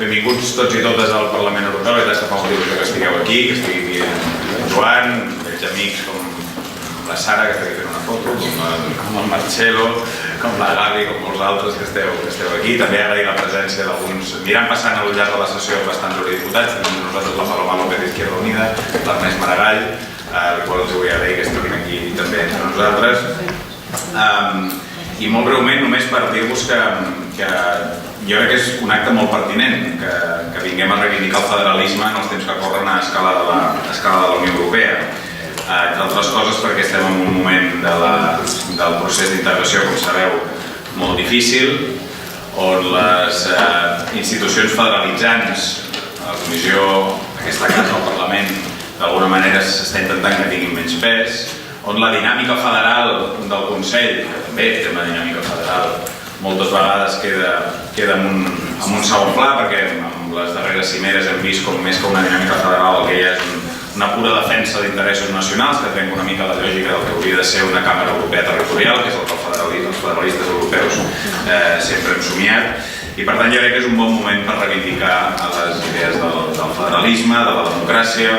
benvinguts tots i totes al Parlament Europeu. La veritat és que fa molt il·lusió que estigueu aquí, que estigui aquí en Joan, vells amics com la Sara, que està aquí fent una foto, com el Marcelo, com la Gavi, com molts altres que esteu aquí. També agrair la presència d'alguns. Aniran passant al llarg de la sessió bastants eurodiputats. Tenim nosaltres la Paloma López d'Izquierda Unida, l'Ernest Maragall, al qual els vull agrair que estiguin aquí també entre nosaltres. I molt breument, només per dir-vos que jo crec que és un acte molt pertinent que vinguem a reivindicar el federalisme en els temps que corren a escala de la Unió Europea. Entre altres coses perquè estem en un moment del procés d'integració, com sabeu, molt difícil, on les institucions federalitzants, la Comissió, aquesta casa, el Parlament, d'alguna manera s'està intentant que tinguin menys pes, on la dinàmica federal del Consell, que també té una dinàmica federal, moltes vegades queda en un segon pla, perquè en les darreres cimeres hem vist com més que una dinàmica federal el que hi ha és una pura defensa d'interessos nacionals que trenca una mica la lògica del que hauria de ser una càmera europea territorial, que és el que els federalistes europeus sempre hem somiat. I per tant jo crec que és un bon moment per reivindicar les idees del federalisme, de la democràcia,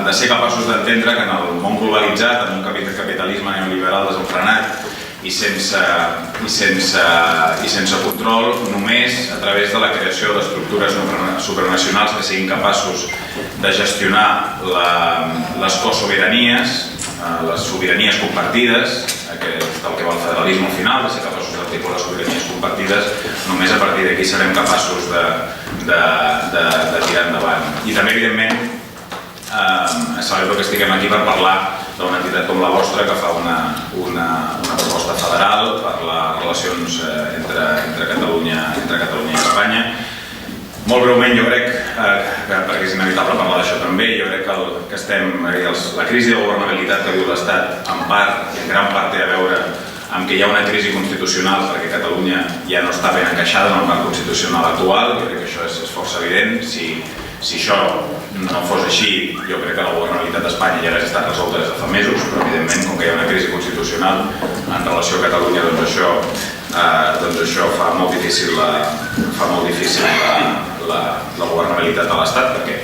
de ser capaços d'entendre que en el món globalitzat, en un capitalisme neoliberal desenfrenat i sense control, només a través de la creació d'estructures supranacionals que siguin capaços de gestionar les cosobiranies, les sobiranies compartides, que és del que va el federalisme al final, de ser capaços d'articular les sobiranies compartides, només a partir d'aquí serem capaços de tirar endavant. I també, evidentment, celebro que estiguem aquí per parlar d'una entitat com la vostra que fa una proposta federal per les relacions entre Catalunya i Espanya. Molt breument, jo crec, perquè és inevitable parlar d'això també, jo crec que estem, la crisi de governabilitat que viu l'Estat en part i en gran part té a veure amb que hi ha una crisi constitucional perquè Catalunya ja no està ben encaixada en el marc constitucional actual. Jo crec que això és força evident. Si això no fos així, jo crec que la governabilitat d'Espanya ja hauria estat resolta des de fa mesos, però evidentment, com que hi ha una crisi constitucional en relació a Catalunya, doncs això fa molt difícil la governabilitat de l'Estat, perquè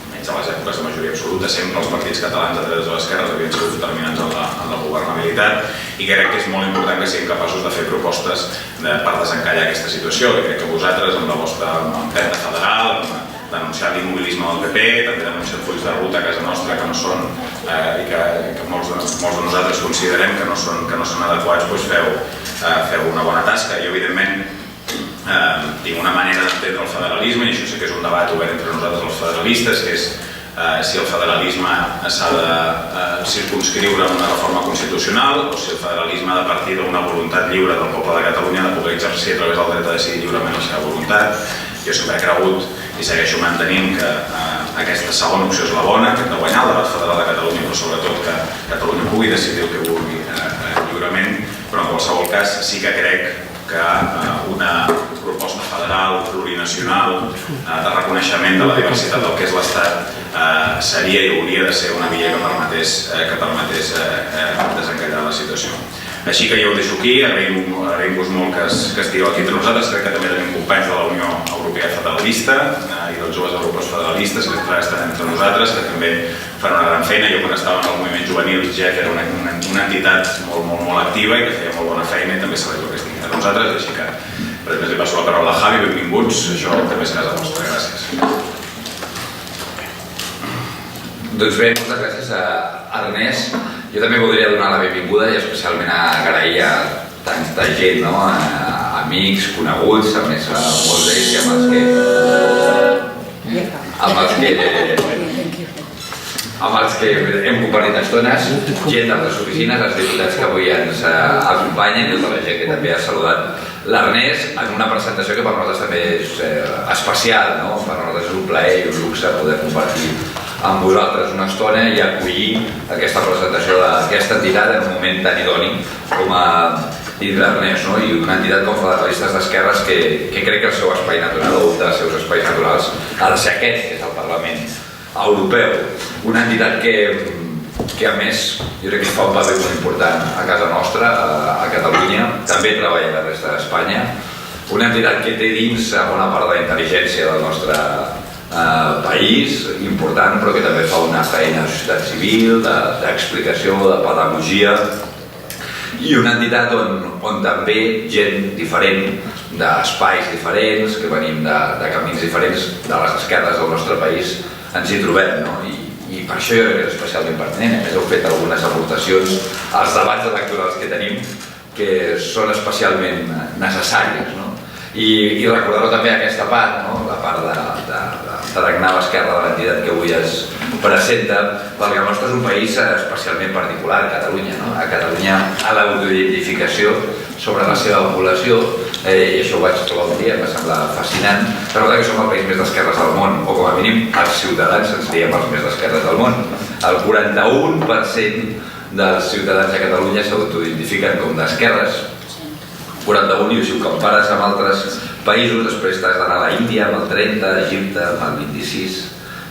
almenys a les èpoques de majoria absoluta sempre els partits catalans de dretes o d'esquerres havien sigut determinants en la governabilitat, i crec que és molt important que siguin capaços de fer propostes per desencallar aquesta situació. I crec que vosaltres, amb la vostra empenta federal, denunciar l'immobilisme del PP, també denunciar fulls de ruta a casa nostra que no són i que molts de nosaltres considerem que no són adequats, doncs feu una bona tasca. Jo, evidentment, tinc una manera d'entendre el federalisme, i això sí que és un debat obert entre nosaltres els federalistes, que és si el federalisme s'ha de circumscriure en una reforma constitucional o si el federalisme ha de partir d'una voluntat lliure del poble de Catalunya de poder exercir a través del dret a decidir lliurement la seva voluntat. Jo sempre he cregut i segueixo mantenint que aquesta segona opció és la bona, que hem de guanyar el debat federal de Catalunya, però sobretot que Catalunya pugui decidir el que vulgui lliurement. Però en qualsevol cas sí que crec que una proposta federal, plurinacional, de reconeixement de la diversitat del que és l'Estat seria i hauria de ser una via que permetés desencallar la situació. Així que jo ho deixo aquí, agraïm-vos molt que estigueu aquí entre nosaltres. Crec que també tenim companys de la Unió Europea Federalista i dels joves europeus federalistes que estan entre nosaltres, que també fan una gran feina. Jo quan estava en el moviment juvenil, GEF era una entitat molt activa i que feia molt bona feina, i també celebro que estigui entre nosaltres. Així que, per exemple, li passo la paraula a Javi, benvinguts, això també és casa vostra. Gràcies. Doncs bé, moltes gràcies a Ernest. Jo també voldria donar la benvinguda i especialment agrair a tanta gent, amics, coneguts, a més a molts d'ells i amb els que hem compartit estones, gent de les oficines, els diputats que avui ens acompanyen i tota la gent que també ha saludat l'Ernest en una presentació que per nosaltres també és especial, no? Per nosaltres és un plaer i un luxe poder compartir amb vosaltres una estona i acollir aquesta presentació d'aquesta entitat en un moment tan idoni com a dit l'Ernest, no? I una entitat com Federalistes d'Esquerres que crec que el seu espai natural o un dels seus espais naturals ha de ser aquest, que és el Parlament Europeu. Una entitat que a més jo crec que fa un paper molt important a casa nostra, a Catalunya, també treballa a la resta d'Espanya, una entitat que té dins bona part de la intel·ligència del nostre país, important, però que també fa una feina de societat civil, d'explicació, de pedagogia, i una entitat on també gent diferent, d'espais diferents, que venim de camins diferents de les esquerres del nostre país, ens hi trobem, no? I per això jo crec que és especialment pertinent. A més, heu fet algunes aportacions als debats electorals que tenim que són especialment necessàries, no? I recordar-ho també aquesta part, no? La part de tarannà a l'esquerra de l'entitat que avui es presenta, perquè el nostre és un país especialment particular, Catalunya, no? A Catalunya, a l'autoidentificació sobre la seva població, i això ho vaig trobar un dia, em va semblar fascinant, recordar que som el país més d'esquerres del món, o com a mínim els ciutadans ens diem els més d'esquerres del món. El 41% dels ciutadans de Catalunya s'autoidentifiquen com d'esquerres, 41, i si ho compares amb altres països, després t'has d'anar a l'Índia amb el 30, a Egipte amb el 26,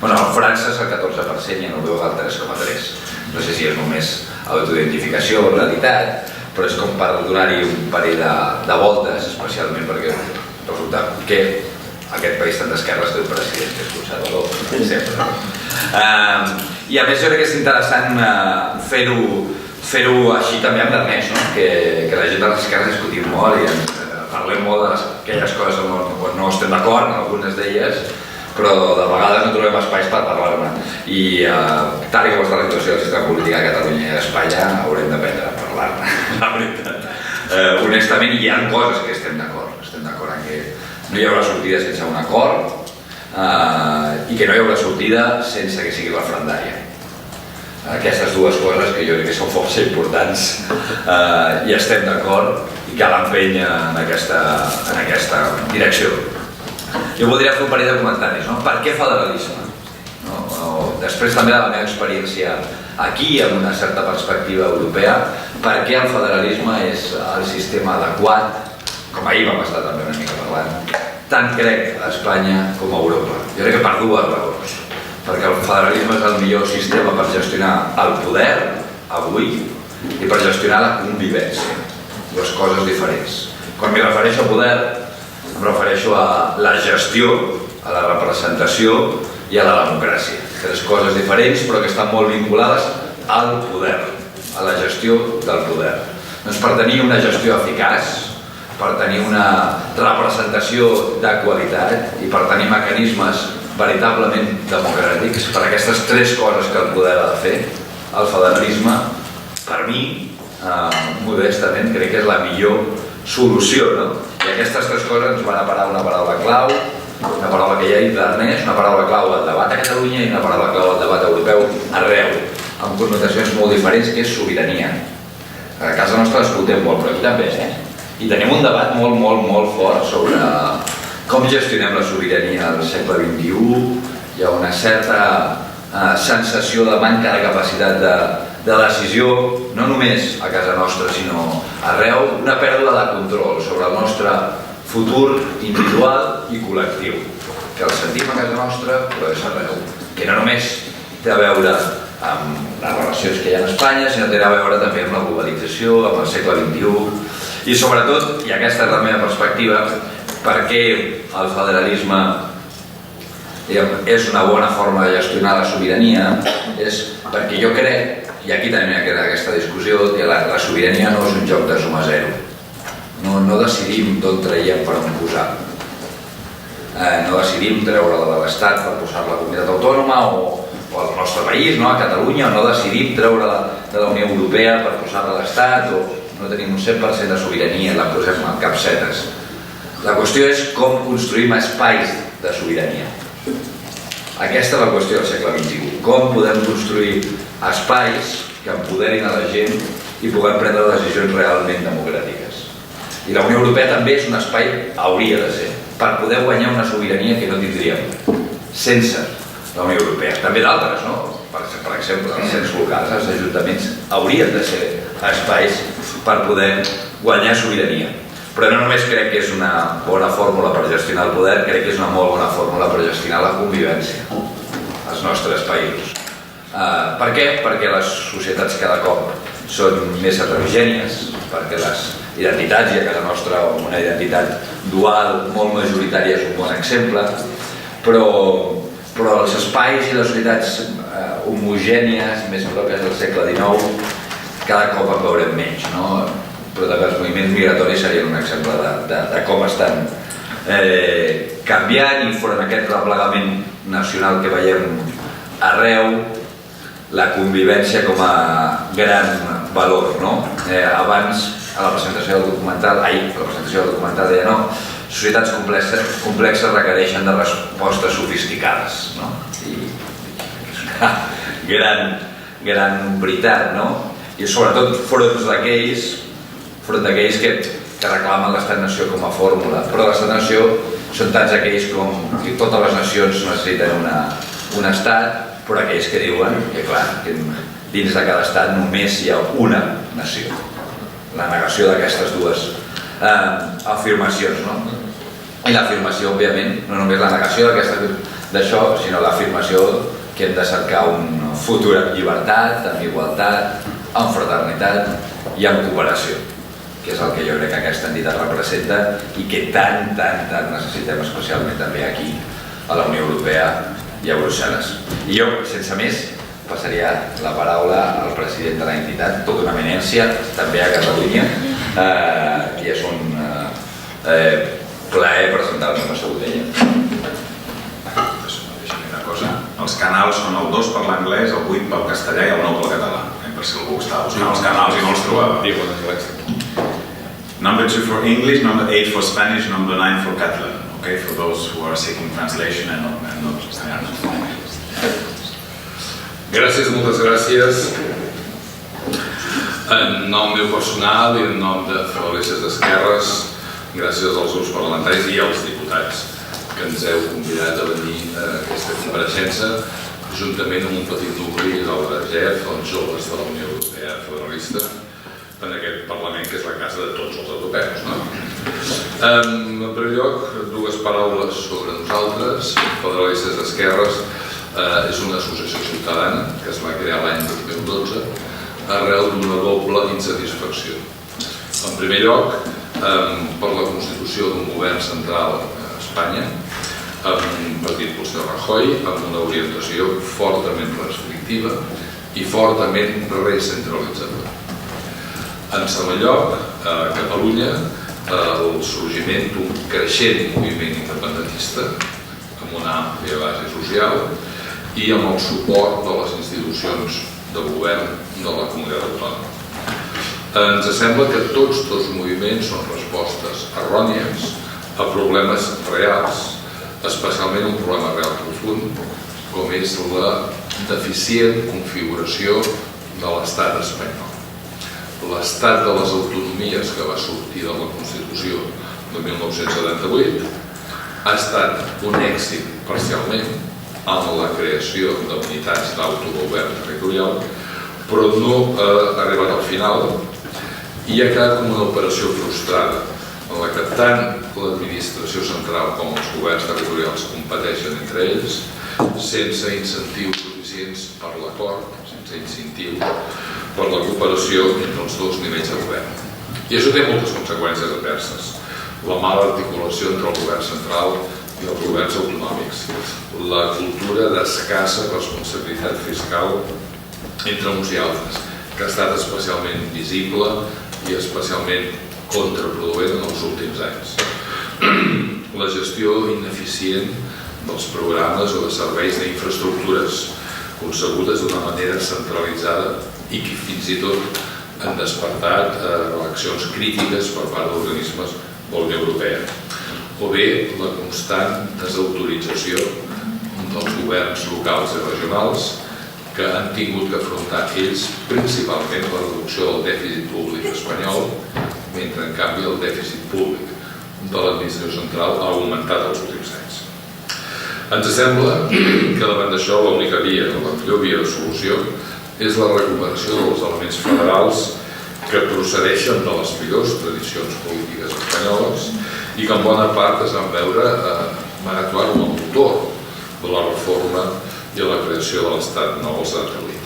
bueno, a França és el 14% i a Noruega el 3,3%. No sé si és només autoidentificació o realitat, però és com per donar-hi un parell de voltes, especialment perquè resulta que aquest país tan d'esquerres té un president que és conservador, sempre. I a més jo crec que és interessant fer-ho així també amb l'Ernest, no? Que la gent de les esquerres discutim molt i parlem molt d'aquelles coses on no estem d'acord, en algunes d'elles, però de vegades no trobem espais per parlar-ne. I tal com està la situació del sistema polític a Catalunya i a Espanya, haurem d'aprendre a parlar-ne, la veritat. Honestament, hi ha coses que estem d'acord. Estem d'acord en que no hi haurà sortida sense un acord i que no hi haurà sortida sense que sigui referendària. Aquestes dues coses que jo crec que són força importants i estem d'acord i cal empènyer en aquesta direcció. Jo voldria fer un parell de comentaris, no? Per què federalisme? Després també de la meva experiència aquí, amb una certa perspectiva europea, per què el federalisme és el sistema adequat, com ahir vam estar també una mica parlant, tant crec a Espanya com a Europa. Jo crec que per dues raons. Perquè el federalisme és el millor sistema per gestionar el poder avui i per gestionar la convivència, dues coses diferents. Quan m'hi refereixo a poder, em refereixo a la gestió, a la representació i a la democràcia. Tres coses diferents però que estan molt vinculades al poder, a la gestió del poder. Doncs per tenir una gestió eficaç, per tenir una representació de qualitat i per tenir mecanismes veritablement democràtics, per aquestes tres coses que el poder ha de fer, el federalisme, per mi, modestament, crec que és la millor solució, no? I aquestes tres coses ens van a parar una paraula clau, una paraula que ja he dit d'Ernest, una paraula clau al debat a Catalunya i una paraula clau al debat europeu arreu, amb connotacions molt diferents, que és sobirania. A casa nostra l'escoltem molt, però aquí també, I tenim un debat molt fort sobre com gestionem la sobirania al segle XXI. Hi ha una certa sensació de manca de capacitat de decisió, no només a casa nostra, sinó arreu, una pèrdua de control sobre el nostre futur individual i col·lectiu, que el sentim a casa nostra, però és arreu, que no només té a veure amb les relacions que hi ha a Espanya, sinó té a veure també amb la globalització, amb el segle XXI, i sobretot, i aquesta és la meva perspectiva, perquè el federalisme és una bona forma de gestionar la sobirania, és perquè jo crec, i aquí tenim aquesta discussió, que la sobirania no és un joc de suma zero. No decidim d'on traiem per on posar. No decidim treure-la de l'Estat per posar-la a la comunitat autònoma o al nostre país, a Catalunya, o no decidim treure-la de la Unió Europea per posar-la a l'Estat, o no tenim un 100% de sobirania, la posem amb capsetes. La qüestió és com construïm espais de sobirania. Aquesta és la qüestió del segle XXI. Com podem construir espais que empoderin a la gent i puguem prendre decisions realment democràtiques. I la Unió Europea també és un espai, hauria de ser, per poder guanyar una sobirania que no tindríem sense la Unió Europea. També d'altres, no? Per exemple, els ens locals, els ajuntaments haurien de ser espais per poder guanyar sobirania. Però no només crec que és una bona fórmula per gestionar el poder, crec que és una molt bona fórmula per gestionar la convivència als nostres països. Per què? Perquè les societats cada cop són més heterogènies, perquè les identitats, i a casa nostra una identitat dual molt majoritària és un bon exemple, però els espais i les societats homogènies, més pròpies del segle XIX, cada cop en veurem menys, no? Però també els moviments migratoris serien un exemple de com estan canviant, i fora d'aquest replegament nacional que veiem arreu, la convivència com a gran valor, no? Abans, a la presentació del documental, deia no, societats complexes requereixen de respostes sofisticades, no? I és una gran veritat, no? I sobretot front d'aquells que reclamen l'estat-nació com a fórmula, però l'estat-nació són tants aquells com totes les nacions necessiten un estat, però aquells que diuen que clar, que dins de cada estat només hi ha una nació. La negació d'aquestes dues afirmacions, no? I l'afirmació, òbviament, no només la negació d'això, sinó l'afirmació que hem de cercar un futur amb llibertat, amb igualtat, amb fraternitat i amb cooperació, que és el que jo crec que aquesta entitat representa i que tant necessitem, especialment també aquí a la Unió Europea i a Brussel·les. I jo, sense més, passaria la paraula al president de l'entitat, tota una eminència, també a Catalunya, i és un plaer presentar-nos a Sabotella. Deixa'm dir una cosa. Els canals són el 2 per l'anglès, el 8 pel castellà i el 9 pel català. Per si algú estava buscant els canals i no els trobava. Number 2 for English, number 8 for Spanish, number 9 for Catalan. Okay, for those who are seeking translation and not Gràcies, moltes gràcies. En nom meu personal i en nom de Federalistes d'Esquerres, gràcies als grups parlamentaris i als diputats que ens heu convidat a venir a aquesta compareixença, juntament amb un petit nucli del GEF, els joves de la Unió Europea Federalista, en aquest Parlament que és la casa de tots els europeus. En primer lloc, dues paraules sobre nosaltres. Federalistes d'Esquerres és una associació ciutadana que es va crear l'any 2012 arrel d'una doble insatisfacció. En primer lloc, per la constitució d'un govern central a Espanya, amb un partit pel senyor Rajoy, amb una orientació fortament restrictiva i fortament recentralitzadora. En segon lloc, a Catalunya, el sorgiment d'un creixent moviment independentista amb una àmplia base social i amb el suport de les institucions de govern de la comunitat autònoma. Ens sembla que tots dos moviments són respostes errònies a problemes reals, especialment un problema real profund, com és la deficient configuració de l'estat espanyol. L'estat de les autonomies que va sortir de la Constitució de 1978 ha estat un èxit parcialment en la creació d'unitats d'autogovern territorial, però no ha arribat al final i ha quedat com una operació frustrada en la que tant l'administració central com els governs territorials competeixen entre ells sense incentius suficients per l'acord, sense incentius per la cooperació entre els dos nivells de govern. I això té moltes conseqüències adverses. La mala articulació entre el govern central i els governs autonòmics, la cultura d'escassa responsabilitat fiscal entre uns i altres, que ha estat especialment visible i especialment contraproduent en els últims anys. La gestió ineficient dels programes o de serveis d'infraestructures concebudes d'una manera centralitzada i que fins i tot han despertat reaccions crítiques per part d'organismes de la Unió Europea. O bé la constant desautorització dels governs locals i regionals que han tingut que afrontar ells principalment la reducció del dèficit públic espanyol, mentre en canvi el dèficit públic de l'administració central ha augmentat els últims anys. Ens sembla que davant d'això l'única via, la millor via de solució, és la recuperació dels elements federals que procedeixen de les millors tradicions polítiques espanyoles i que en bona part es van actuar com a motor de la reforma i la creació de l'estat nou al satèl·lit.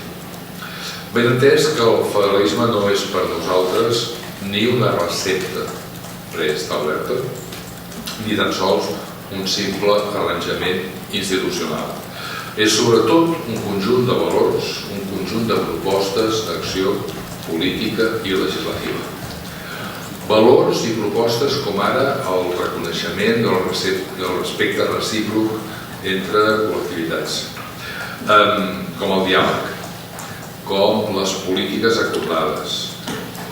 Ben entès que el federalisme no és per nosaltres ni una recepta preestablerta, ni tan sols un simple arranjament institucional. És sobretot un conjunt de valors, un conjunt de propostes d'acció política i legislativa. Valors i propostes com ara el reconeixement del respecte recíproc entre col·lectivitats, com el diàleg, com les polítiques acordades,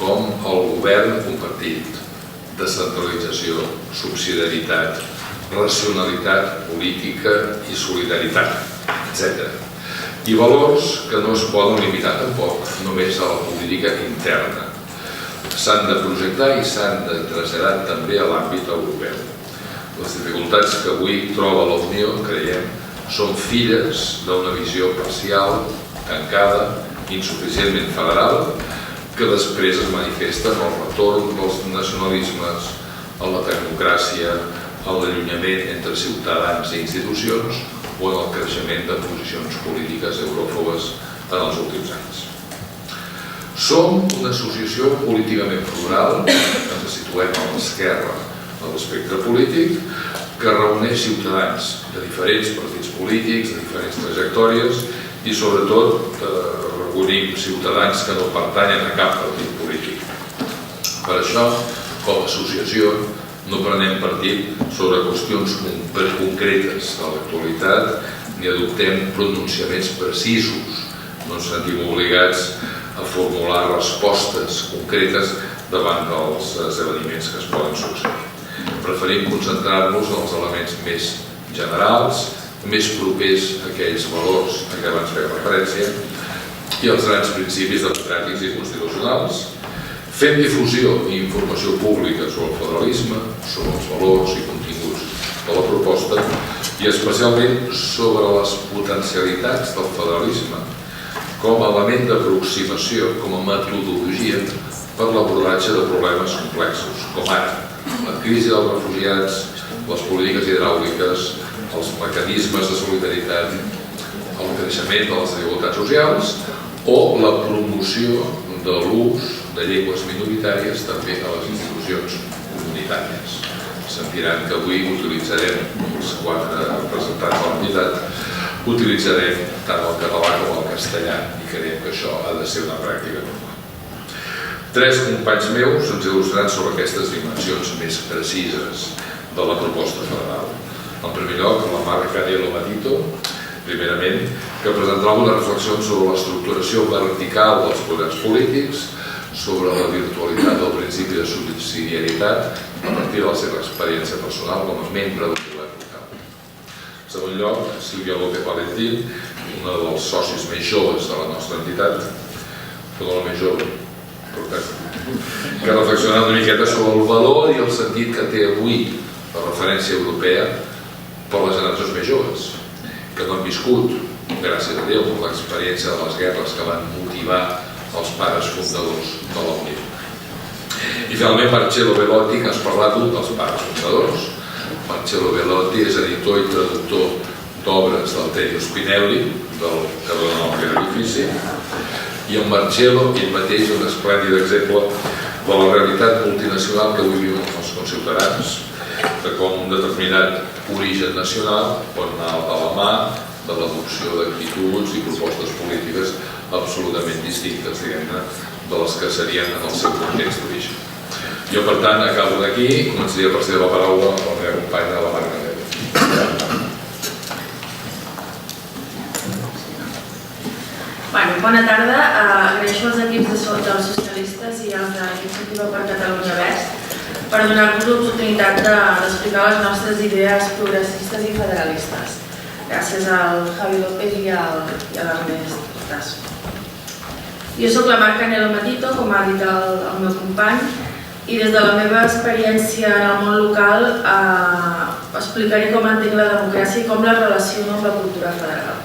com el govern compartit, descentralització, subsidiarietat, racionalitat política i solidaritat, etc. I valors que no es poden limitar tampoc només a la política interna. S'han de projectar i s'han de traslladar també a l'àmbit europeu. Les dificultats que avui troba la Unió, creiem, són filles d'una visió parcial, tancada, insuficientment federal, que després es manifesta en el retorn dels nacionalismes, en la tecnocràcia, en l'allunyament entre ciutadans i institucions o en el creixement de posicions polítiques euròfobes en els últims anys. Som una associació políticament plural, ens situem a l'esquerra de l'espectre polític, que reuneix ciutadans de diferents partits polítics, de diferents trajectòries i sobretot recollim ciutadans que no pertanyen a cap partit polític. Per això, com a associació, no prenem partit sobre qüestions concretes de l'actualitat ni adoptem pronunciaments precisos. No ens sentim obligats a formular respostes concretes davant dels esdeveniments que es poden succeir. Preferim concentrar-nos en els elements més generals, més propers a aquells valors a què abans feia referència i als grans principis democràtics i constitucionals. Fem difusió i informació pública sobre el federalisme, sobre els valors i continguts de la proposta i especialment sobre les potencialitats del federalisme com a element d'aproximació, com a metodologia per l'abordatge de problemes complexos, com ara la crisi dels refugiats, les polítiques hidràuliques, els mecanismes de solidaritat, el creixement de les desigualtats socials o la promoció de l'ús de llengües minoritàries també a les institucions comunitàries. Sentiran que avui utilitzarem, els 4 representants de l'entitat, utilitzarem tant el català com el castellà i creiem que això ha de ser una pràctica normal. 3 companys meus ens il·lustraran sobre aquestes dimensions més precises de la proposta federal. En primer lloc, la Mar Canelo Matito, primerament, que presentarà una reflexió sobre l'estructuració vertical dels poders polítics, sobre la virtualitat del principi de subsidiarietat a partir de la seva experiència personal com a membre del govern local. En segon lloc, Sílvia López Valentín, una dels socis més joves de la nostra entitat, però no més jove, que reflexionarà una miqueta sobre el valor i el sentit que té avui la referència europea per les generacions més joves, que no han viscut, gràcies a Déu, per l'experiència de les guerres que van motivar els pares fundadors de la Unió. I finalment Marcello Bellotti, que ens parla d'un dels pares fundadors. Marcello Bellotti és editor i traductor d'obres del Tenio Spinelli, del que dona nom a aquest edifici, i en Marcello ell mateix un esplèndid exemple de la realitat multinacional que avui viuen els conciutadans, de com un determinat origen nacional pot anar a la mà de l'adopció d'actituds i propostes polítiques absolutament distintes, diguem-ne, de les que serien en el seu context d'origen. Jo, per tant, acabo d'aquí i començaria per cedir la paraula a la meva companya, la Mar Canelo. Bona tarda. Agraeixo als equips dels socialistes i als d'Iniciativa per Catalunya Verds per donar-nos l'oportunitat d'explicar les nostres idees progressistes i federalistes. Gràcies al Javi López i a l'Ernest Tasso. Jo soc la Mar Canelo Matito, com ha dit el meu company, i des de la meva experiència en el món local explicaré com entenc la democràcia i com la relaciono amb la cultura federal.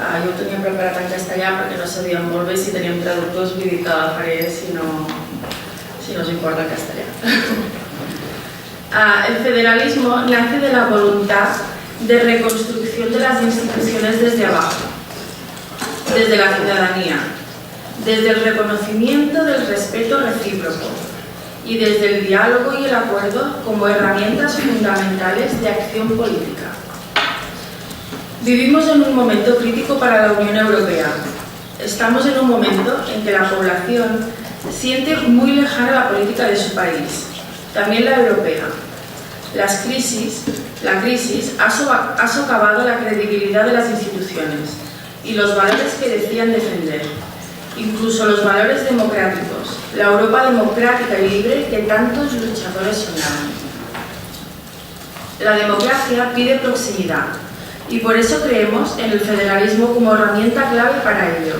Jo ho tenia preparat en castellà perquè no sabíem molt bé si teníem traductors, vull dir que la faré si no os importa el castellà. El federalismo nace de la voluntad de reconstrucción de las instituciones desde abajo, desde la ciudadanía, desde el reconocimiento del respeto recíproco y desde el diálogo y el acuerdo como herramientas fundamentales de acción política. Vivimos en un momento crítico para la Unión Europea. Estamos en un momento en que la población siente muy lejana la política de su país, también la europea. La crisis ha socavado la credibilidad de las instituciones y los valores que decían defender, incluso los valores democráticos, la Europa democrática y libre que tantos luchadores soñaban. La democracia pide proximidad y por eso creemos en el federalismo como herramienta clave para ello,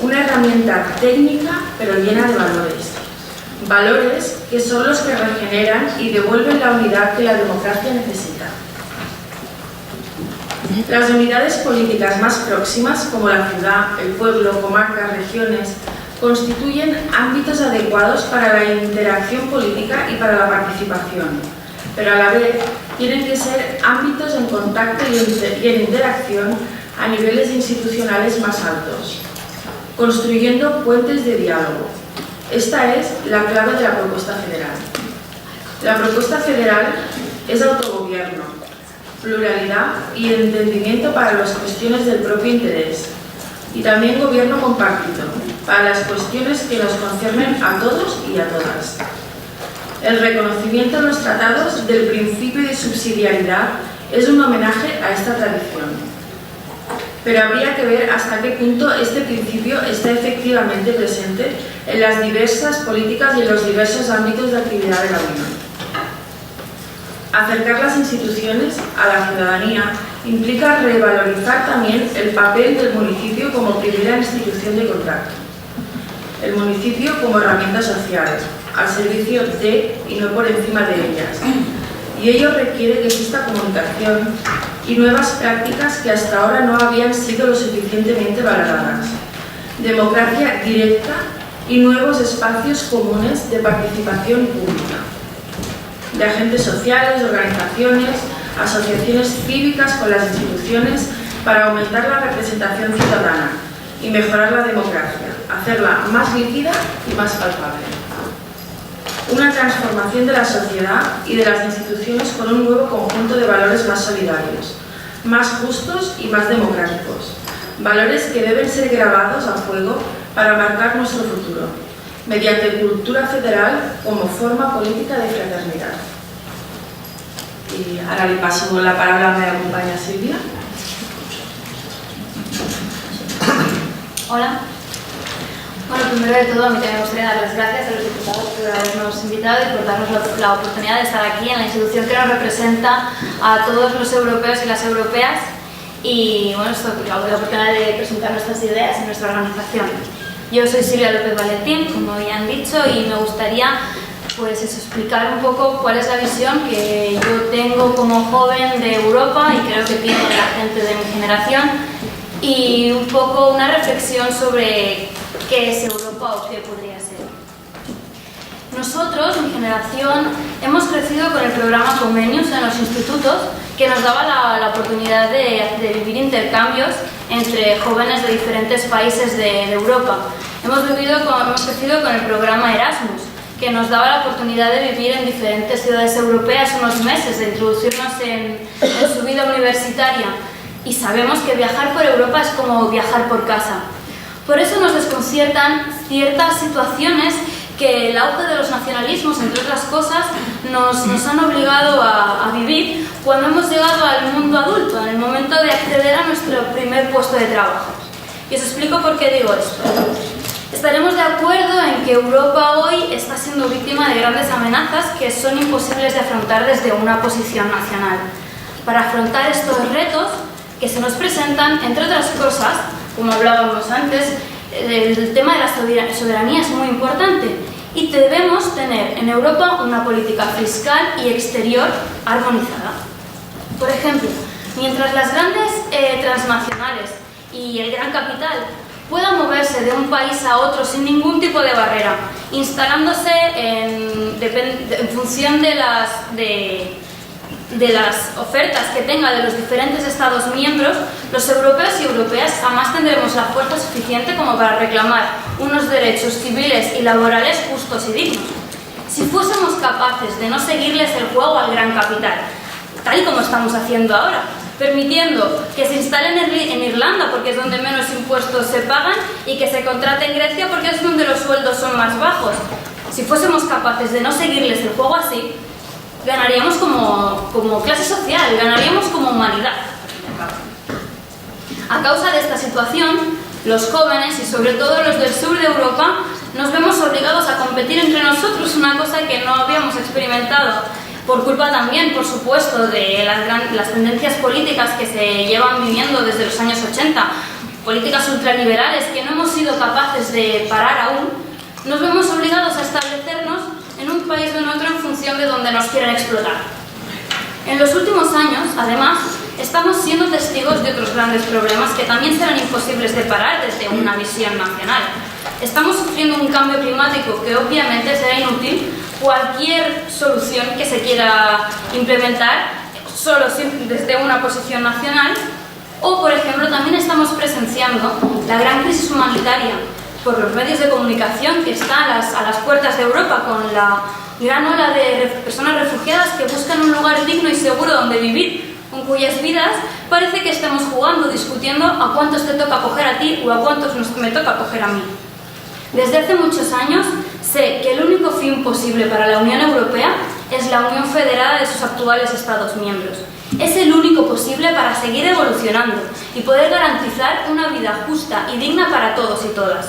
una herramienta técnica pero llena de valores. Valores que son los que regeneran y devuelven la unidad que la democracia necesita. Las unidades políticas más próximas, como la ciudad, el pueblo, comarcas, regiones, constituyen ámbitos adecuados para la interacción política y para la participación, pero a la vez tienen que ser ámbitos en contacto y en interacción a niveles institucionales más altos, construyendo puentes de diálogo. Esta es la clave de la propuesta federal. La propuesta federal es autogobierno, pluralidad y entendimiento para las cuestiones del propio interés, y también gobierno compartido, para las cuestiones que nos conciernen a todos y a todas. El reconocimiento en los tratados del principio de subsidiariedad es un homenaje a esta tradición. Pero habría que ver hasta qué punto este principio está efectivamente presente en las diversas políticas y en los diversos ámbitos de actividad de la Unión. Acercar las instituciones a la ciudadanía implica revalorizar también el papel del municipio como primera institución de contacto. El municipio como herramienta social, al servicio de y no por encima de ellas. Y ello requiere que exista comunicación y nuevas prácticas que hasta ahora no habían sido lo suficientemente valoradas. Democracia directa y nuevos espacios comunes de participación pública, de agentes sociales, organizaciones, asociaciones cívicas con las instituciones para aumentar la representación ciudadana y mejorar la democracia, hacerla más líquida y más palpable. Una transformación de la sociedad y de las instituciones con un nuevo conjunto de valores más solidarios, más justos y más democráticos. Valores que deben ser grabados a fuego para marcar nuestro futuro, mediante cultura federal como forma política de fraternidad. Y ahora le paso la palabra a mi compañera Silvia. Hola. Bueno, primero de todo, a mí también me gustaría dar las gracias a los diputados por habernos invitado y por darnos la oportunidad de estar aquí en la institución que nos representa a todos los europeos y las europeas y, bueno, la oportunidad de presentar nuestras ideas en nuestra organización. Yo soy Silvia López Valentín, como ya han dicho, y me gustaría pues explicar un poco cuál es la visión que yo tengo como joven de Europa y creo que tiene la gente de mi generación y un poco una reflexión sobre qué es Europa o qué podría ser. Nosotros, mi generación, hemos crecido con el programa Comenius en los institutos que nos daba la oportunidad de vivir intercambios entre jóvenes de diferentes países de Europa. Hemos crecido con el programa Erasmus, que nos daba la oportunidad de vivir en diferentes ciudades europeas unos meses, de introducirnos en su vida universitaria. Y sabemos que viajar por Europa es como viajar por casa. Por eso nos desconciertan ciertas situaciones que el auge de los nacionalismos, entre otras cosas, nos han obligado a vivir cuando hemos llegado al mundo adulto, en el momento de acceder a nuestro primer puesto de trabajo. Y os explico por qué digo esto. Estaremos de acuerdo en que Europa hoy está siendo víctima de grandes amenazas que son imposibles de afrontar desde una posición nacional. Para afrontar estos retos que se nos presentan, entre otras cosas, como hablábamos antes, el tema de la soberanía es muy importante y debemos tener en Europa una política fiscal y exterior armonizada. Por ejemplo, mientras las grandes transnacionales y el gran capital puedan moverse de un país a otro sin ningún tipo de barrera, instalándose en función de de las ofertas que tenga de los diferentes Estados miembros, los europeos y europeas jamás tendremos la fuerza suficiente como para reclamar unos derechos civiles y laborales justos y dignos. Si fuésemos capaces de no seguirles el juego al gran capital, tal y como estamos haciendo ahora, permitiendo que se instalen en Irlanda porque es donde menos impuestos se pagan y que se contrate en Grecia porque es donde los sueldos son más bajos. Si fuésemos capaces de no seguirles el juego así, ganaríamos como clase social, ganaríamos como humanidad. A causa de esta situación, los jóvenes y sobre todo los del sur de Europa nos vemos obligados a competir entre nosotros, una cosa que no habíamos experimentado por culpa también, por supuesto, de las tendencias políticas que se llevan viviendo desde los años 80, políticas ultraliberales que no hemos sido capaces de parar aún. Nos vemos obligados a establecernos en un país o en otro en función de donde nos quieren explotar. En los últimos años, además, estamos siendo testigos de otros grandes problemas que también serán imposibles de parar desde una visión nacional. Estamos sufriendo un cambio climático que obviamente será inútil cualquier solución que se quiera implementar solo desde una posición nacional. O, por ejemplo, también estamos presenciando la gran crisis humanitaria por los medios de comunicación que están a las puertas de Europa con la gran ola de personas refugiadas que buscan un lugar digno y seguro donde vivir, con cuyas vidas parece que estamos jugando, discutiendo a cuántos te toca coger a ti o a cuántos me toca coger a mí. Desde hace muchos años sé que el único fin posible para la Unión Europea es la unión federada de sus actuales Estados miembros. Es el único posible para seguir evolucionando y poder garantizar una vida justa y digna para todos y todas.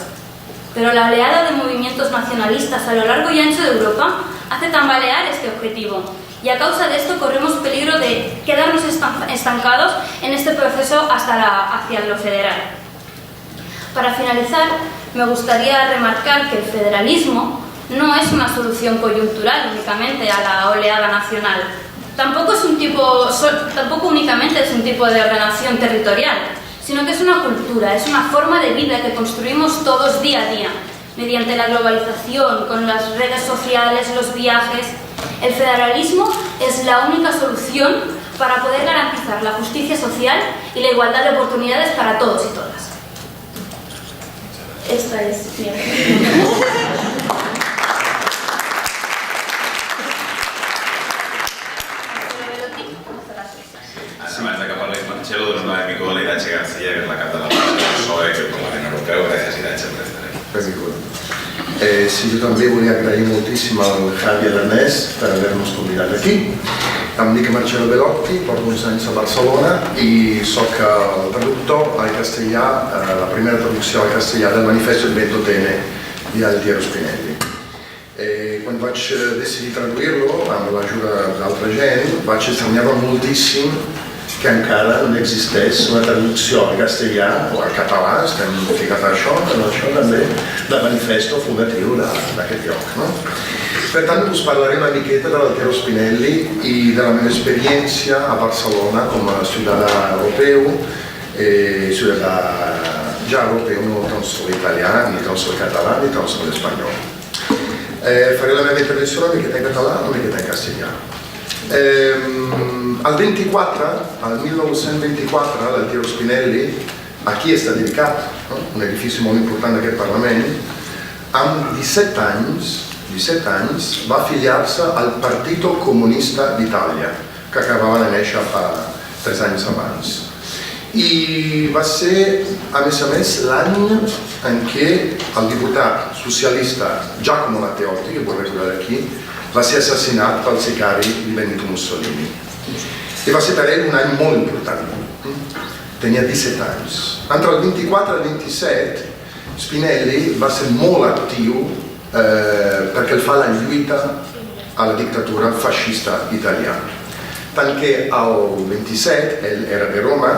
Pero la oleada de movimientos nacionalistas a lo largo y ancho de Europa hace tambalear este objetivo y a causa de esto corremos peligro de quedarnos estancados en este proceso hacia lo federal. Para finalizar, me gustaría remarcar que el federalismo no es una solución coyuntural únicamente a la oleada nacional. Tampoco únicamente es un tipo de ordenación territorial, sino que es una cultura, es una forma de vida que construimos todos día a día, mediante la globalización, con las redes sociales, los viajes. El federalismo es la única solución para poder garantizar la justicia social y la igualdad de oportunidades para todos y todas. Esta es mi Abans de que parli Marcelo, dono la benvinguda a l'Iratxe García, que és la cap de la PSOE, que és el Parlament Europeu. Gràcies, Iratxe, per estar aquí. Benvingut. Sí, jo també volia agrair moltíssim al Javi i a l'Ernest per haver-nos convidat aquí. Em dic Marcelo Belotti, porto uns anys a Barcelona i soc el traductor al castellà, la primera traducció al castellà del Manifesto del Ventotene di Altiero Spinelli. Quan vaig decidir traduir-lo, amb l'ajuda d'altra gent, vaig estranyar moltíssim que encara no existeix una traducció al castellà o al català, estem ficats a això també, del manifesto fundatiu d'aquest lloc. Per tant, us parlaré una miqueta de l'Altiero Spinelli i de la meva experiència a Barcelona com a ciutadà europeu, ciutadà ja europeu, no tan sol italià, ni tan sol català, ni tan sol espanyol. Faré la meva intervenció una miqueta en català, una miqueta en castellà. Al 1924, l'Altiero Spinelli, a qui està dedicat, un edifici molt important d'aquest Parlament, amb 17 anys va afiliar-se al Partito Comunista d'Itàlia, que acabava de néixer fa 3 anys abans. I va ser, a més, l'any en què el diputat socialista Giacomo Matteotti, que vull recordar aquí, va ser assassinat pel sicari di Benito Mussolini. I va ser per ell un any molt important. Tenia 17 anys. Entre el 24 i el 27, Spinelli va ser molt actiu perquè el fa la lluita a la dictadura fascista italiana. Tant que al 27, ell era de Roma,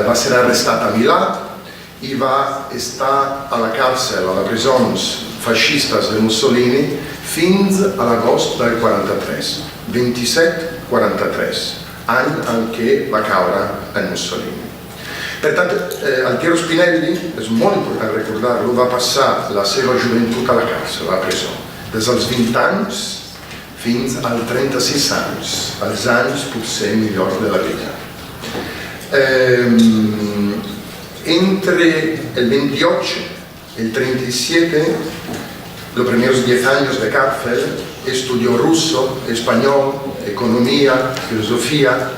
va ser arrestat a Milà i va estar a la càrcel, a les presons feixistes de Mussolini fins a l'agost del 43, 27-43, any en què va caure en Mussolini. Per tant, Altiero Spinelli, és molt important recordar-lo, va passar la seva joventut a la càrcel, a la presó. Des dels 20 anys fins als 36 anys, els anys potser millors de la vida. Entre el 28 y el 37, los primeros 10 años de cárcel, estudió ruso, español, economía, filosofía.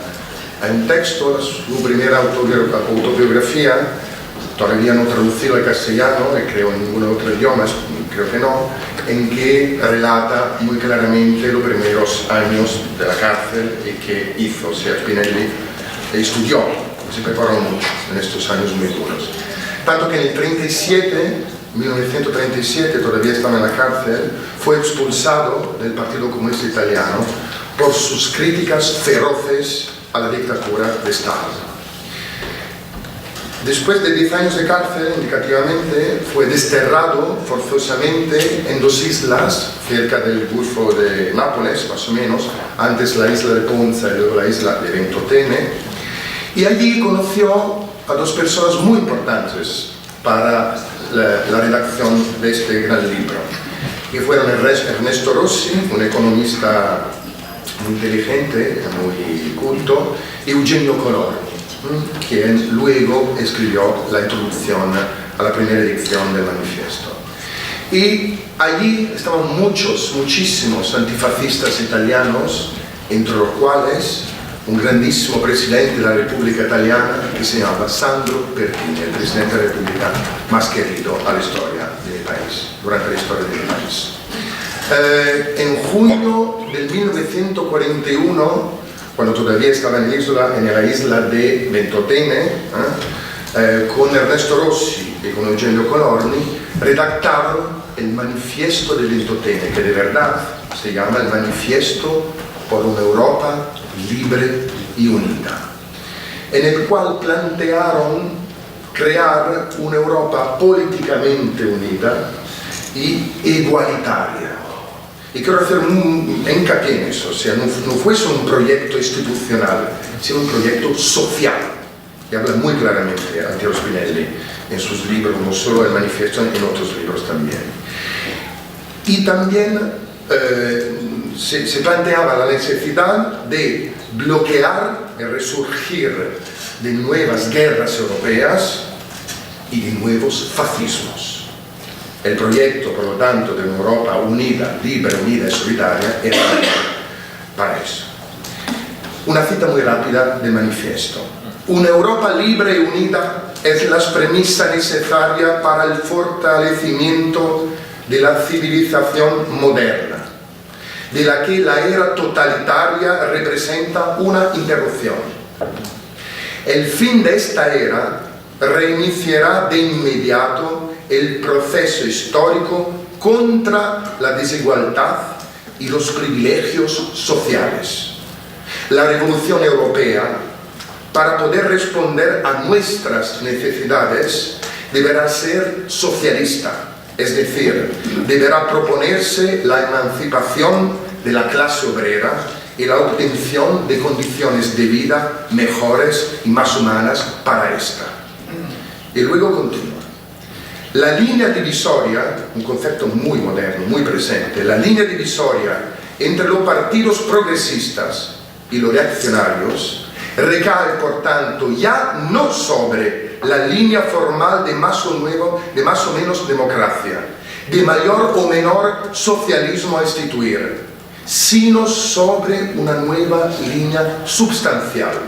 Hay un texto, su primera autobiografía, todavía no traducido al castellano, y creo en ningún otro idioma, creo que no, en que relata muy claramente los primeros años de la cárcel y que hizo. O sea, Spinelli estudió, se preparó mucho en estos años muy duros. Tanto que en el 1937, todavía estaba en la cárcel, fue expulsado del Partido Comunista Italiano por sus críticas feroces a la dictadura de Stalin. Después de 10 años de cárcel, indicativamente, fue desterrado forzosamente en 2 islas cerca del Golfo de Nápoles, más o menos, antes la isla de Ponza y luego la isla de Ventotene, y allí conoció a 2 personas muy importantes para la redacción de este gran libro, que fueron Ernesto Rossi, un economista muy inteligente, muy culto, y Eugenio Colorni, quien luego escribió la introducción a la primera edición del manifiesto. Y allí estaban muchísimos antifascistas italianos, entre los cuales un grandísimo presidente de la República Italiana que se llama Sandro Pertini, el presidente de la República más querido a la historia de mi país, durante la historia de mi país. En junio del 1941, cuando todavía estaba en la isla de Ventotene, con Ernesto Rossi y con Eugenio Colorni, redactaron el manifiesto de Ventotene, que de verdad se llama el Manifiesto por una Europa libre y unida, en el cual plantearon crear una Europa políticamente unida y igualitaria. Y quiero hacer un hincapié en eso, o sea, no fuese un proyecto institucional, sino un proyecto social, y habla muy claramente Altiero Spinelli en sus libros, no solo el manifiesto, en otros libros también. Y también se planteaba la necesidad de bloquear el resurgir de nuevas guerras europeas y de nuevos fascismos. El proyecto, por lo tanto, de una Europa unida, libre, unida y solidaria era para eso. Una cita muy rápida del manifiesto. Una Europa libre y unida es la premisa necesaria para el fortalecimiento de la civilización moderna, de la que la era totalitaria representa una interrupción. El fin de esta era reiniciará de inmediato el proceso histórico contra la desigualdad y los privilegios sociales. La revolución europea, para poder responder a nuestras necesidades, deberá ser socialista, es decir, deberá proponerse la emancipación de la clase obrera y la obtención de condiciones de vida mejores y más humanas para esta. Y luego continúa. La línea divisoria, un concepto muy moderno, muy presente, la línea divisoria entre los partidos progresistas y los reaccionarios recae, por tanto, ya no sobre la línea formal de más o menos democracia, de mayor o menor socialismo a instituir, sino sobre una nueva línea substancial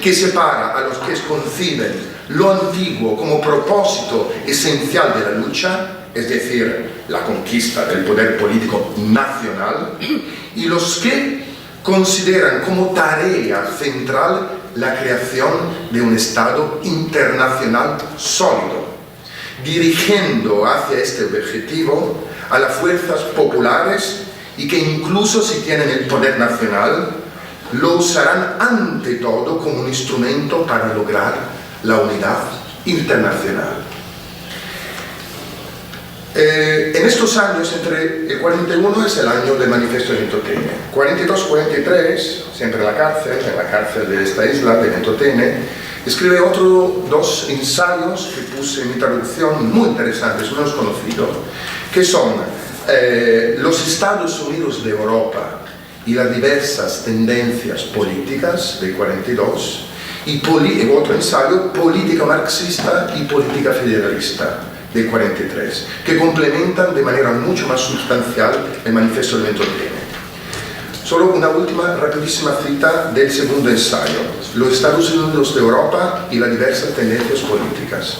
que separa a los que conciben lo antiguo como propósito esencial de la lucha, es decir, la conquista del poder político nacional, y los que consideran como tarea central la creación de un Estado internacional sólido, dirigiendo hacia este objetivo a las fuerzas populares y que incluso si tienen el poder nacional, lo usarán ante todo como un instrumento para lograr la unidad internacional. En estos años, entre el 41 es el año del manifiesto de Ventotene, 42-43, siempre en la cárcel de esta isla de Ventotene, escribe otros 2 ensayos que puse en mi traducción, muy interesantes, unos conocidos, que son Los Estados Unidos de Europa y las diversas tendencias políticas del 42 y otro ensayo, política marxista y política federalista del 43, que complementan de manera mucho más sustancial el manifiesto del 23. Solo una última rapidísima cita del segundo ensayo, los Estados Unidos de Europa y las diversas tendencias políticas.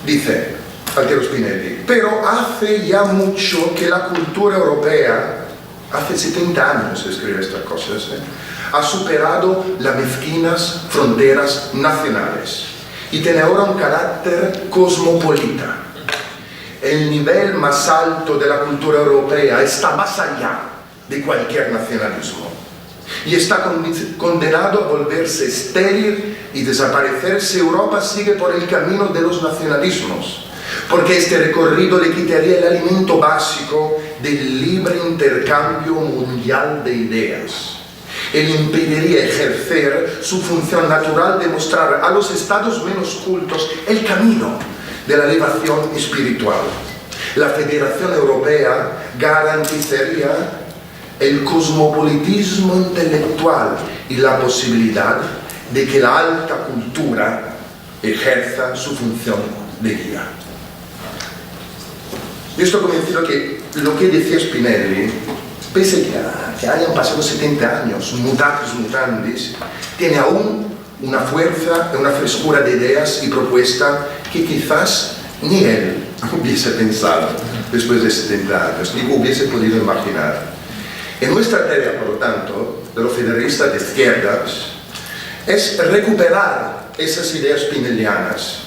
Dice Altiero Spinelli, pero hace ya mucho que la cultura europea, hace 70 años escribe estas cosas, ha superado las mezquinas fronteras nacionales y tiene ahora un carácter cosmopolita. El nivel más alto de la cultura europea está más allá de cualquier nacionalismo y está condenado a volverse estéril y desaparecer si Europa sigue por el camino de los nacionalismos, porque este recorrido le quitaría el alimento básico del libre intercambio mundial de ideas. Él impediría ejercer su función natural de mostrar a los estados menos cultos el camino de la elevación espiritual. La Federación Europea garantizaría el cosmopolitismo intelectual y la posibilidad de que la alta cultura ejerza su función de guía. Yo estoy convencido que lo que decía Spinelli, pese que hayan pasado 70 años, mutatis mutandis, tiene aún una fuerza, una frescura de ideas y propuesta que quizás ni él hubiese pensado después de 70 años, ni hubiese podido imaginar. En nuestra tarea, por lo tanto, de los federalistas de izquierdas, es recuperar esas ideas spinellianas,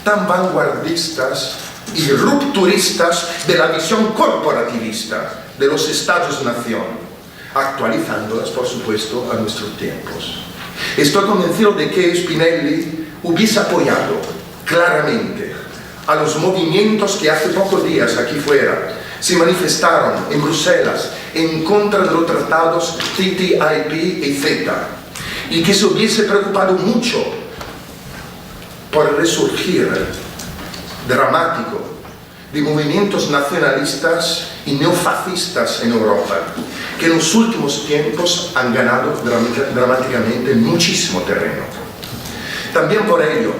tan vanguardistas y rupturistas de la visión corporativista de los estados-nación, actualizándolas, por supuesto, a nuestros tiempos. Estoy convencido de que Spinelli hubiese apoyado claramente a los movimientos que hace pocos días aquí fuera se manifestaron en Bruselas en contra de los tratados TTIP y CETA, y que se hubiese preocupado mucho por el resurgir dramático de movimientos nacionalistas y neofascistas en Europa, que en los últimos tiempos han ganado dramáticamente muchísimo terreno. También por ello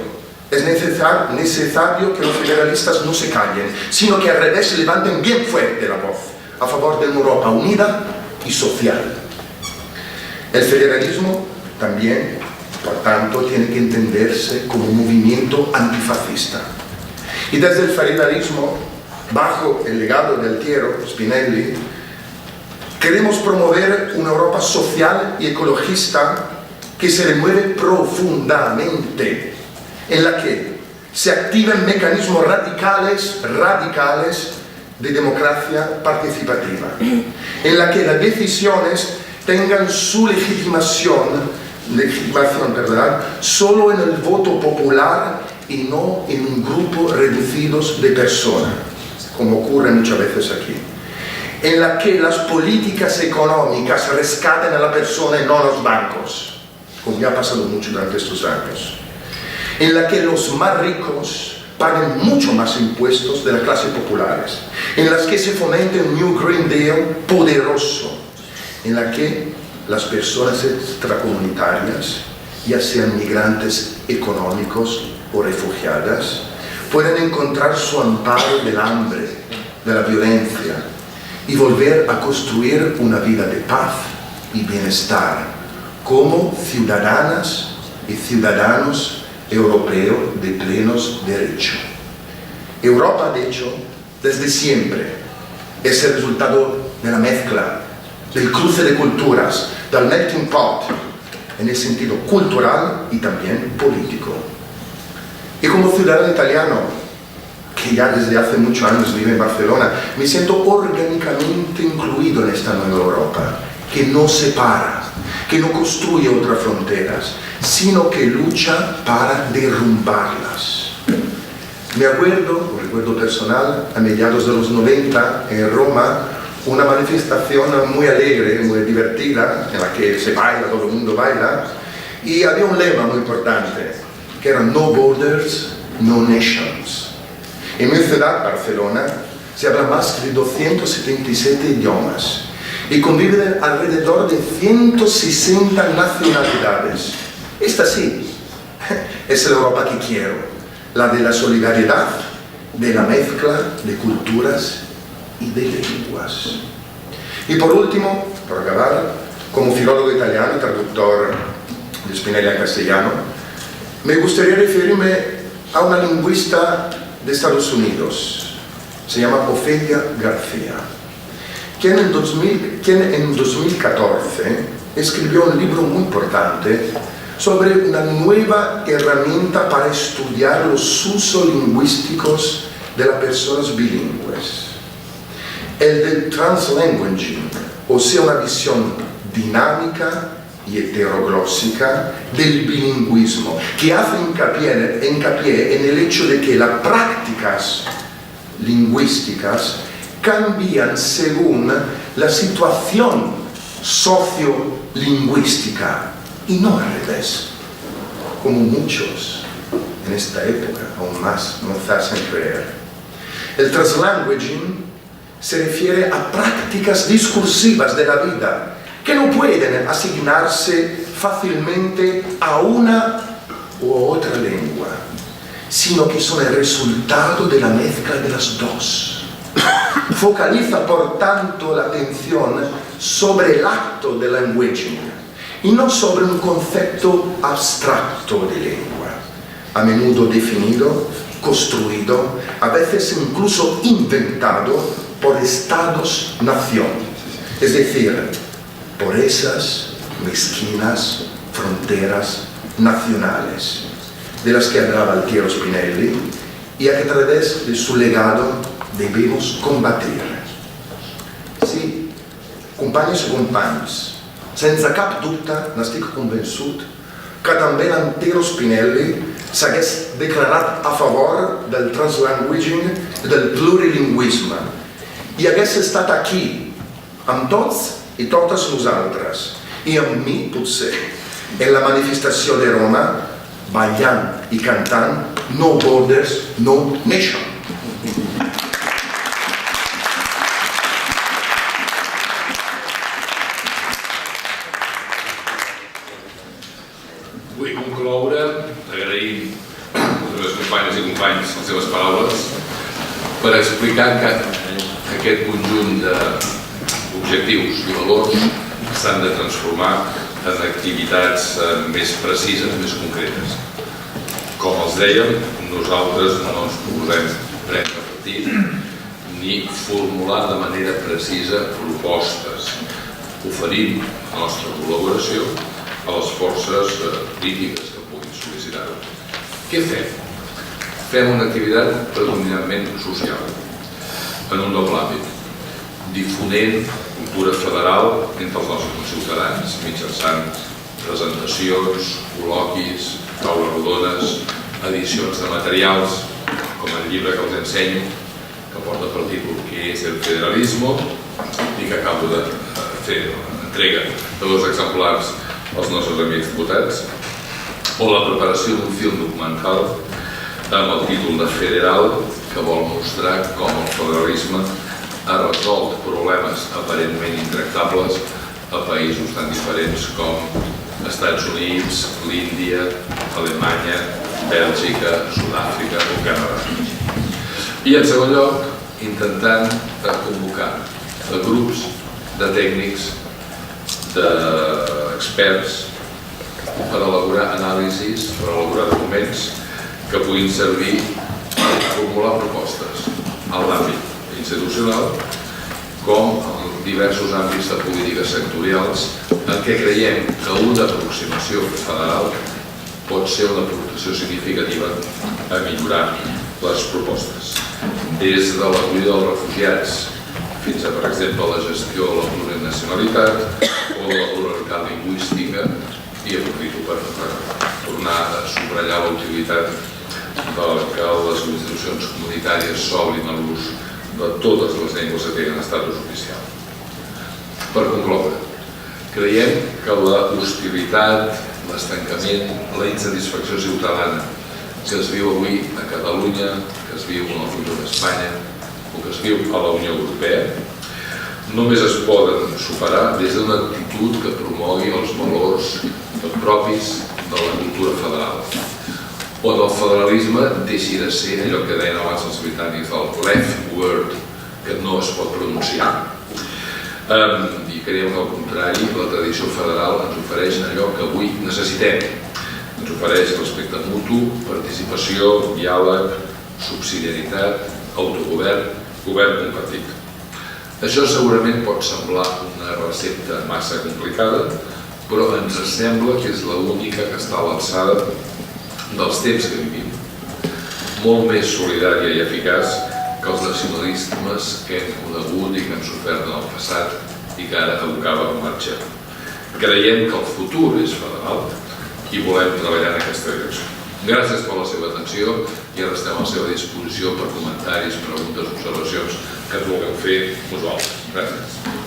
es necesario que los federalistas no se callen, sino que al revés levanten bien fuerte la voz a favor de una Europa unida y social. El federalismo también, por tanto, tiene que entenderse como un movimiento antifascista. Y desde el federalismo, bajo el legado de Altiero Spinelli, queremos promover una Europa social y ecologista que se renueve profundamente, en la que se activen mecanismos radicales de democracia participativa, en la que las decisiones tengan su legitimación, solo en el voto popular y no en un grupo reducido de personas, como ocurre muchas veces aquí, en la que las políticas económicas rescaten a la persona y no a los bancos, como ya ha pasado mucho durante estos años, en la que los más ricos paguen mucho más impuestos de las clases populares, en las que se fomente un New Green Deal poderoso, en la que las personas extracomunitarias, ya sean migrantes económicos o refugiadas, puedan encontrar su amparo del hambre, de la violencia, y volver a construir una vida de paz y bienestar como ciudadanas y ciudadanos europeos de plenos derechos. Europa, de hecho, desde siempre es el resultado de la mezcla, del cruce de culturas, del melting pot, en el sentido cultural y también político. Y como ciudadano italiano, que ya desde hace muchos años vive en Barcelona, me siento orgánicamente incluido en esta nueva Europa, que no separa, que no construye otras fronteras, sino que lucha para derrumbarlas. Me acuerdo, un recuerdo personal, a mediados de los 90, en Roma, una manifestación muy alegre, muy divertida, en la que se baila, todo el mundo baila, y había un lema muy importante, que era No Borders, No Nations. En mi ciudad, Barcelona, se habla más de 277 idiomas, y conviven alrededor de 160 nacionalidades. Esta sí es la Europa que quiero, la de la solidaridad, de la mezcla de culturas y de lenguas. Y por último, por acabar, como filólogo italiano y traductor de Spinelli en castellano, me gustaría referirme a una lingüista de Estados Unidos, se llama Ofelia García, quien en 2014 escribió un libro muy importante sobre una nueva herramienta para estudiar los usos lingüísticos de las personas bilingües, el del translanguaging, o sea, una visión dinámica y heteroglósica del bilingüismo, que hace hincapié en el hecho de que las prácticas lingüísticas cambian según la situación sociolingüística y no al revés, como muchos en esta época aún más nos hacen creer. El translanguaging se refiere a prácticas discursivas de la vida que no pueden asignarse fácilmente a una u otra lengua, sino que son el resultado de la mezcla de las dos. Focaliza, por tanto, la atención sobre el acto de languaging y no sobre un concepto abstracto de lengua, a menudo definido, construido, a veces incluso inventado por estados-nación, es decir, por esas mezquinas fronteras nacionales de las que hablaba Altiero Spinelli y a que a través de su legado debemos combatir. Sí, companyes i companys, sense cap dubte n'estic convençut que també l'Altiero Spinelli s'hagués declarat a favor del translanguaging i del plurilingüisme i hagués estat aquí amb tots i totes nosaltres i amb mi potser en la manifestació de Roma ballant i cantant No Borders, No Nation. Vull concloure agraint a les meves companyes i companys les seves paraules per explicar que aquest conjunt d'objectius i valors s'han de transformar en activitats més precises, més concretes. Com els dèiem, nosaltres no ens proposem prendre partit ni formular de manera precisa propostes. Oferim la nostra col·laboració a les forces polítiques que puguin sol·licitar-ho. Què fem? Fem una activitat predominantment social, en un doble àmbit, difonent cultura federal entre els nostres ciutadans, mitjançant presentacions, col·loquis, taules rodones, edicions de materials, com el llibre que els ensenyo, que porta per títol Què és el federalismo, i que acabo de fer entrega de 2 exemplars als nostres amics diputats, o la preparació d'un film documental amb el títol de Federal, que vol mostrar com el federalisme ha resolt problemes aparentment intractables a països tan diferents com Estats Units, l'Índia, Alemanya, Bèlgica, Sud-àfrica o Canadà. I en segon lloc, intentant convocar grups de tècnics, d'experts, per elaborar anàlisis, per elaborar documents que puguin servir per formular propostes en l'àmbit institucional com en diversos àmbits de polítiques sectorials en què creiem que una aproximació federal pot ser una aportació significativa a millorar les propostes. Des de l'acollida dels refugiats fins a, per exemple, la gestió de la plurinacionalitat o de la pluralitat lingüística, i aprofito per tornar a subratllar la utilitat que les institucions comunitàries s'obrin a l'ús de totes les llengües que tenen estatus oficial. Per concloure, creiem que la hostilitat, l'estancament, la insatisfacció ciutadana que es viu avui a Catalunya, que es viu en el conjunt d'Espanya o que es viu a la Unió Europea, només es poden superar des d'una actitud que promogui els valors propis de la cultura federal, on el federalisme deixi de ser allò que deien abans els britànics del left word, que no es pot pronunciar. I creiem que al contrari, la tradició federal ens ofereix allò que avui necessitem. Ens ofereix respecte mutu, participació, diàleg, subsidiaritat, autogovern, govern compartit. Això segurament pot semblar una recepta massa complicada, però ens sembla que és l'única que està a l'alçada dels temps que vivim. Molt més solidària i eficaç que els nacionalismes que hem conegut i que hem sofert en el passat i que ara abocava a marxa. Creiem que el futur és federal i volem treballar en aquesta direcció. Gràcies per la seva atenció i ara estem a la seva disposició per comentaris, preguntes, observacions que ens vulgueu fer vosaltres. Gràcies.